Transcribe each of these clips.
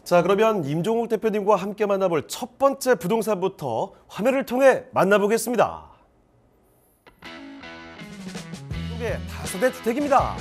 자, 그러면 임종욱 대표님과 함께 만나볼 첫 번째 부동산부터 화면을 통해 만나보겠습니다. 이게 다세대 주택입니다.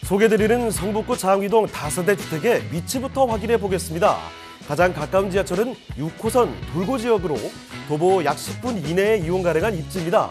소개드리는 성북구 장위동 다세대 주택의 위치부터 확인해 보겠습니다. 가장 가까운 지하철은 6호선 돌고 지역으로 도보 약 10분 이내에 이용 가능한 입지입니다.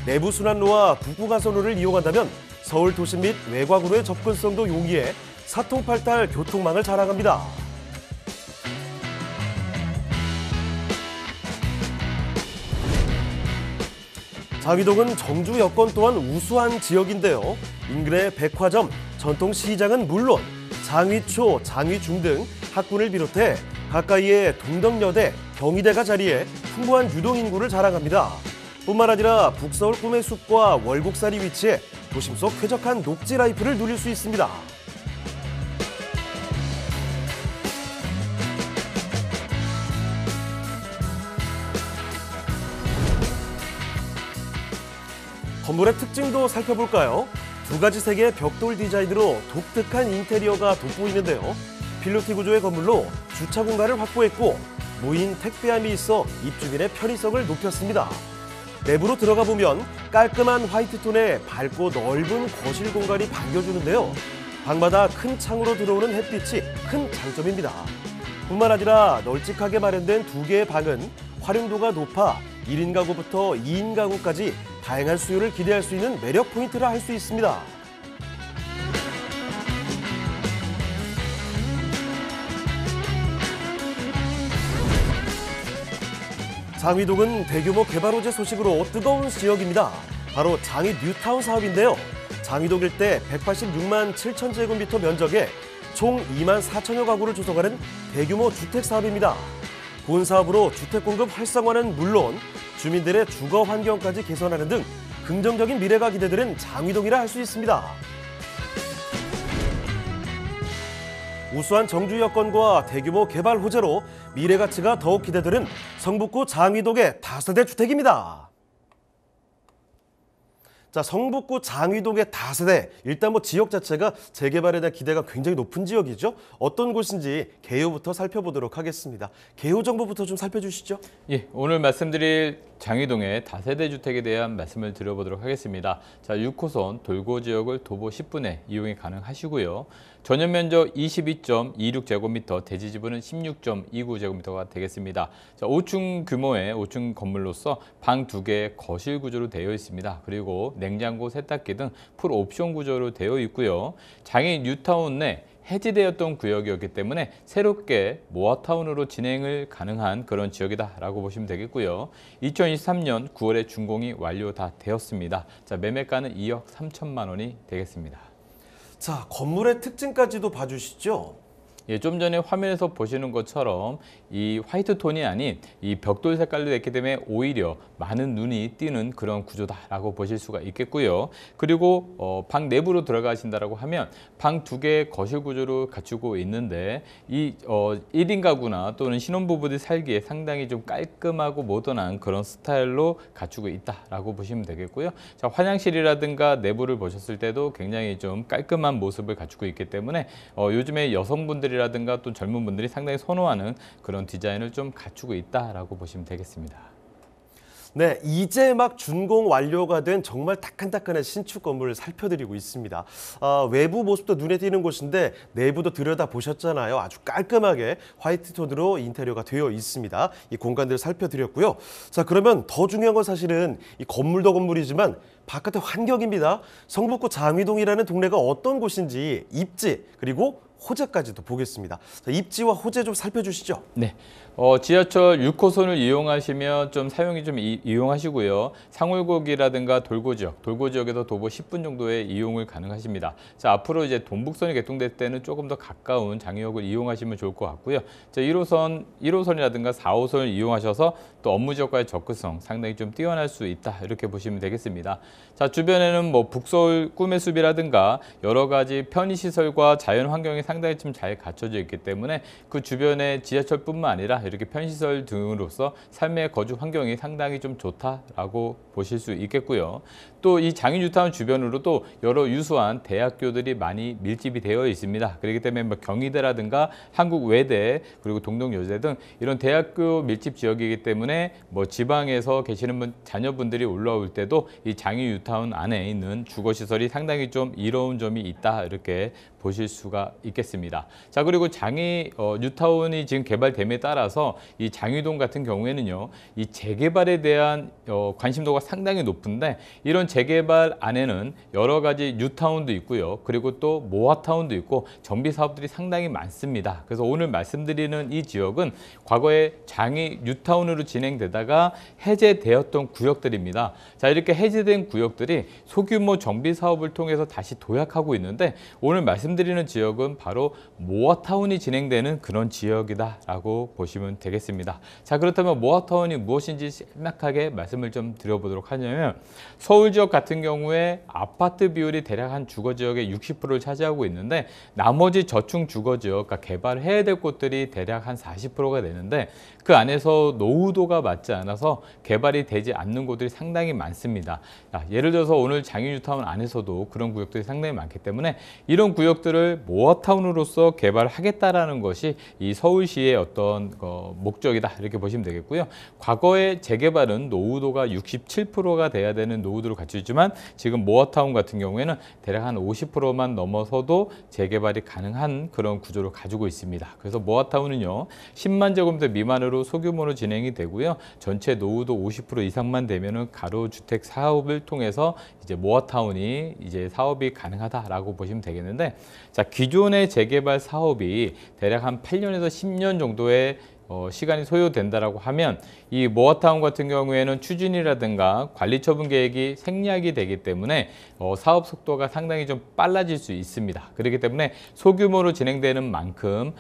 내부 순환로와 북부가선로를 이용한다면 서울 도심 및 외곽으로의 접근성도 용이해 사통팔달 교통망을 자랑합니다. 장위동은 정주 여건 또한 우수한 지역인데요. 인근의 백화점, 전통시장은 물론 장위초, 장위중 등 학군을 비롯해 가까이에 동덕여대, 경희대가 자리해 풍부한 유동인구를 자랑합니다. 뿐만 아니라 북서울 꿈의 숲과 월곡살이 위치해 도심 속 쾌적한 녹지 라이프를 누릴 수 있습니다. 건물의 특징도 살펴볼까요? 두 가지 색의 벽돌 디자인으로 독특한 인테리어가 돋보이는데요. 필로티 구조의 건물로 주차 공간을 확보했고 무인 택배함이 있어 입주민의 편의성을 높였습니다. 내부로 들어가 보면 깔끔한 화이트톤의 밝고 넓은 거실 공간이 반겨주는데요. 방마다 큰 창으로 들어오는 햇빛이 큰 장점입니다. 뿐만 아니라 널찍하게 마련된 두 개의 방은 활용도가 높아 1인 가구부터 2인 가구까지 다양한 수요를 기대할 수 있는 매력 포인트라 할 수 있습니다. 장위동은 대규모 개발 호재 소식으로 뜨거운 지역입니다. 바로 장위 뉴타운 사업인데요. 장위동 일대 186만 7천 제곱미터 면적에 총 2만 4천여 가구를 조성하는 대규모 주택 사업입니다. 본 사업으로 주택 공급 활성화는 물론 주민들의 주거 환경까지 개선하는 등 긍정적인 미래가 기대되는 장위동이라 할 수 있습니다. 우수한 정주 여건과 대규모 개발 호재로 미래 가치가 더욱 기대되는 성북구 장위동의 다세대 주택입니다. 자, 성북구 장위동의 다세대, 일단 지역 자체가 재개발에 대한 기대가 굉장히 높은 지역이죠. 어떤 곳인지 개요부터 살펴보도록 하겠습니다. 개요 정보부터 좀 살펴주시죠. 예, 오늘 말씀드릴 장위동의 다세대 주택에 대한 말씀을 드려보도록 하겠습니다. 자, 6호선 돌고 지역을 도보 10분에 이용이 가능하시고요. 전용 면적 22.26제곱미터, 대지 지분은 16.29제곱미터가 되겠습니다. 자, 5층 규모의 5층 건물로서 방 2개 거실 구조로 되어 있습니다. 그리고 냉장고, 세탁기 등 풀 옵션 구조로 되어 있고요. 장위 뉴타운 내 해지되었던 구역이었기 때문에 새롭게 모아타운으로 진행을 가능한 그런 지역이다라고 보시면 되겠고요. 2023년 9월에 준공이 완료 다 되었습니다. 자, 매매가는 2억 3천만 원이 되겠습니다. 자, 건물의 특징까지도 봐주시죠. 예, 좀 전에 화면에서 보시는 것처럼 이 화이트 톤이 아닌 이 벽돌 색깔로 됐기 때문에 오히려 많은 눈이 띄는 그런 구조다라고 보실 수가 있겠고요. 그리고 방 내부로 들어가신다라고 하면 방 2개의 거실 구조로 갖추고 있는데 이 1인 가구나 또는 신혼부부들이 살기에 상당히 좀 깔끔하고 모던한 그런 스타일로 갖추고 있다라고 보시면 되겠고요. 자, 화장실이라든가 내부를 보셨을 때도 굉장히 좀 깔끔한 모습을 갖추고 있기 때문에 요즘에 여성분들이 라든가 또 젊은 분들이 상당히 선호하는 그런 디자인을 좀 갖추고 있다라고 보시면 되겠습니다. 네, 이제 막 준공 완료가 된 정말 따끈따끈한 신축 건물을 살펴드리고 있습니다. 외부 모습도 눈에 띄는 곳인데 내부도 들여다보셨잖아요. 아주 깔끔하게 화이트톤으로 인테리어가 되어 있습니다. 이 공간들을 살펴드렸고요. 자, 그러면 더 중요한 건 사실은 이 건물도 건물이지만 바깥의 환경입니다. 성북구 장위동이라는 동네가 어떤 곳인지 입지 그리고 호재까지도 보겠습니다. 자, 입지와 호재 좀 살펴주시죠. 네, 지하철 6호선을 이용하시면 좀 사용이 좀 이용하시고요. 상울곡이라든가 돌고 지역에서 도보 10분 정도의 이용을 가능하십니다. 자, 앞으로 이제 동북선이 개통될 때는 조금 더 가까운 장위역을 이용하시면 좋을 것 같고요. 자, 1호선이라든가 4호선을 이용하셔서 또 업무 지역과의 접근성 상당히 좀 뛰어날 수 있다, 이렇게 보시면 되겠습니다. 자, 주변에는 북서울 꿈의 숲이라든가 여러 가지 편의시설과 자연 환경이 상당히 좀 잘 갖춰져 있기 때문에 그 주변에 지하철뿐만 아니라 이렇게 편시설 등으로서 삶의 거주 환경이 상당히 좀 좋다라고 보실 수 있겠고요. 또 이 장인 뉴타운 주변으로도 여러 유수한 대학교들이 많이 밀집이 되어 있습니다. 그렇기 때문에 뭐 경희대라든가 한국외대 그리고 동덕여대 등 이런 대학교 밀집 지역이기 때문에 뭐 지방에서 계시는 자녀분들이 올라올 때도 이 장인 뉴타운 안에 있는 주거시설이 상당히 좀 이로운 점이 있다 이렇게 보실 수가 있겠습니다. 자, 그리고 뉴타운이 지금 개발됨에 따라서 이 장위동 같은 경우에는요, 이 재개발에 대한 관심도가 상당히 높은데 이런 재개발 안에는 여러 가지 뉴타운도 있고요. 그리고 또 모아타운도 있고 정비 사업들이 상당히 많습니다. 그래서 오늘 말씀드리는 이 지역은 과거에 장위 뉴타운으로 진행되다가 해제되었던 구역들입니다. 자, 이렇게 해제된 구역들이 소규모 정비 사업을 통해서 다시 도약하고 있는데 오늘 말씀드리는 지역은 바로 모아타운이 진행되는 그런 지역이다라고 보시면 되겠습니다. 자, 그렇다면 모아타운이 무엇인지 심각하게 말씀을 좀 드려보도록 하냐면 서울 지역 같은 경우에 아파트 비율이 대략 한 주거 지역의 60%를 차지하고 있는데 나머지 저층 주거 지역, 그러니까 개발해야 될 곳들이 대략 한 40%가 되는데 그 안에서 노후도가 맞지 않아서 개발이 되지 않는 곳들이 상당히 많습니다. 자, 예를 들어서 오늘 장인 뉴타운 안에서도 그런 구역들이 상당히 많기 때문에 이런 구역들을 모아타운으로서 개발하겠다라는 것이 이 서울시의 어떤 목적이다 이렇게 보시면 되겠고요. 과거에 재개발은 노후도가 67%가 돼야 되는 노후도를 갖추고 있지만 지금 모아타운 같은 경우에는 대략 한 50%만 넘어서도 재개발이 가능한 그런 구조를 가지고 있습니다. 그래서 모아타운은요 10만 제곱미터 미만으로 소규모로 진행이 되고요. 전체 노후도 50% 이상만 되면은 가로주택 사업을 통해서 이제 모아타운이 이제 사업이 가능하다라고 보시면 되겠는데, 자, 기존의 재개발 사업이 대략 한 8년에서 10년 정도의 시간이 소요된다라고 하면 이 모아타운 같은 경우에는 추진이라든가 관리 처분 계획이 생략이 되기 때문에 사업 속도가 상당히 좀 빨라질 수 있습니다. 그렇기 때문에 소규모로 진행되는 만큼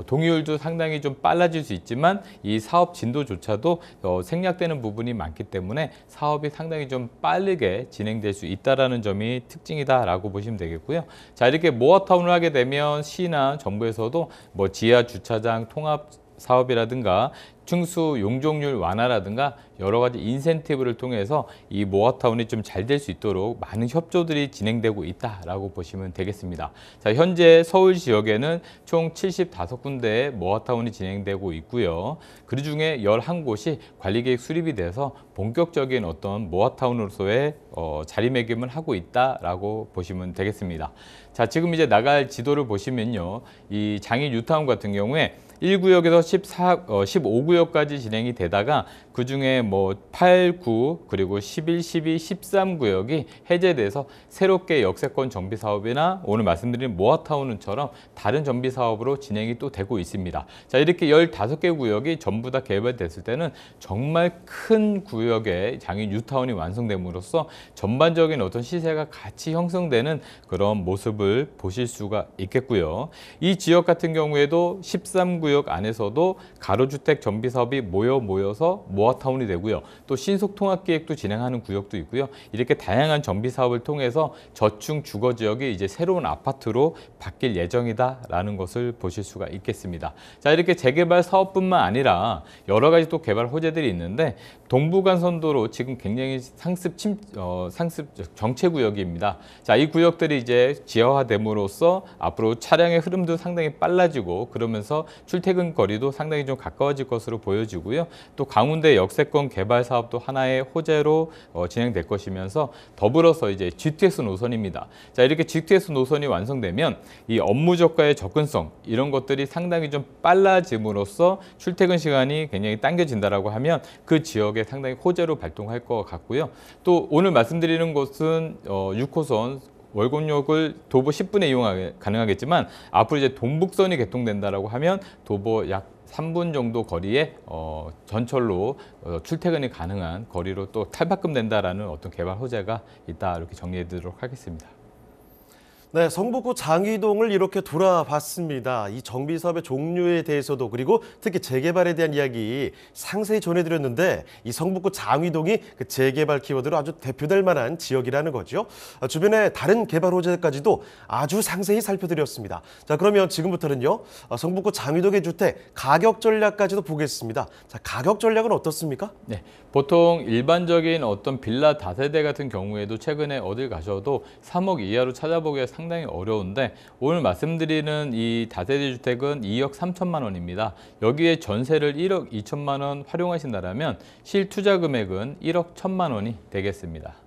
동의율도 상당히 좀 빨라질 수 있지만 이 사업 진도조차도 생략되는 부분이 많기 때문에 사업이 상당히 좀 빠르게 진행될 수 있다라는 점이 특징이다라고 보시면 되겠고요. 자, 이렇게 모아타운을 하게 되면 시나 정부에서도 뭐 지하 주차장 통합 사업이라든가 층수 용적률 완화라든가 여러 가지 인센티브를 통해서 이 모아타운이 좀 잘 될 수 있도록 많은 협조들이 진행되고 있다라고 보시면 되겠습니다. 자, 현재 서울 지역에는 총 75군데의 모아타운이 진행되고 있고요. 그 중에 11곳이 관리계획 수립이 돼서 본격적인 어떤 모아타운으로서의 자리매김을 하고 있다라고 보시면 되겠습니다. 자, 지금 이제 나갈 지도를 보시면요. 이 장인 뉴타운 같은 경우에 1구역에서 15구역까지 진행이 되다가 그중에 뭐 8, 9, 그리고 11, 12, 13구역이 해제돼서 새롭게 역세권 정비 사업이나 오늘 말씀드린 모아타운처럼 다른 정비 사업으로 진행이 또 되고 있습니다. 자, 이렇게 15개 구역이 전부 다 개발됐을 때는 정말 큰 구역의 장인 뉴타운이 완성됨으로써 전반적인 어떤 시세가 같이 형성되는 그런 모습을 보실 수가 있겠고요. 이 지역 같은 경우에도 13구역 안에서도 가로주택 정비 사업이 모여서 모아타운이 되고요. 또 신속통합기획도 진행하는 구역도 있고요. 이렇게 다양한 정비 사업을 통해서 저층 주거 지역이 이제 새로운 아파트로 바뀔 예정이다라는 것을 보실 수가 있겠습니다. 자, 이렇게 재개발 사업뿐만 아니라 여러 가지 또 개발 호재들이 있는데 동부간선도로 지금 굉장히 상습 정체 구역입니다. 자, 이 구역들이 이제 지하화됨으로써 앞으로 차량의 흐름도 상당히 빨라지고 그러면서 출퇴근 거리도 상당히 좀 가까워질 것으로 보여지고요. 또 강운대 역세권 개발 사업도 하나의 호재로 진행될 것이면서 더불어서 이제 GTX 노선입니다. 자, 이렇게 GTX 노선이 완성되면 이 업무 적과의 접근성 이런 것들이 상당히 좀 빨라짐으로써 출퇴근 시간이 굉장히 당겨진다라고 하면 그 지역에 상당히 호재로 발동할 것 같고요. 또 오늘 말씀드리는 곳은 6호선 월곡역을 도보 10분에 이용 가능하겠지만 앞으로 이제 동북선이 개통된다라고 하면 도보 약 3분 정도 거리에 전철로 출퇴근이 가능한 거리로 또 탈바꿈된다라는 어떤 개발 호재가 있다 이렇게 정리해 드리도록 하겠습니다. 네, 성북구 장위동을 이렇게 돌아봤습니다. 이 정비 사업의 종류에 대해서도 그리고 특히 재개발에 대한 이야기 상세히 전해드렸는데 이 성북구 장위동이 그 재개발 키워드로 아주 대표될 만한 지역이라는 거죠. 주변에 다른 개발 호재까지도 아주 상세히 살펴드렸습니다. 자, 그러면 지금부터는요, 성북구 장위동의 주택 가격 전략까지도 보겠습니다. 자, 가격 전략은 어떻습니까? 네, 보통 일반적인 어떤 빌라 다세대 같은 경우에도 최근에 어딜 가셔도 3억 이하로 찾아보기가 상당히 어려운데 오늘 말씀드리는 이 다세대 주택은 2억 3천만 원입니다. 여기에 전세를 1억 2천만 원 활용하신다면 실투자 금액은 1억 1천만 원이 되겠습니다.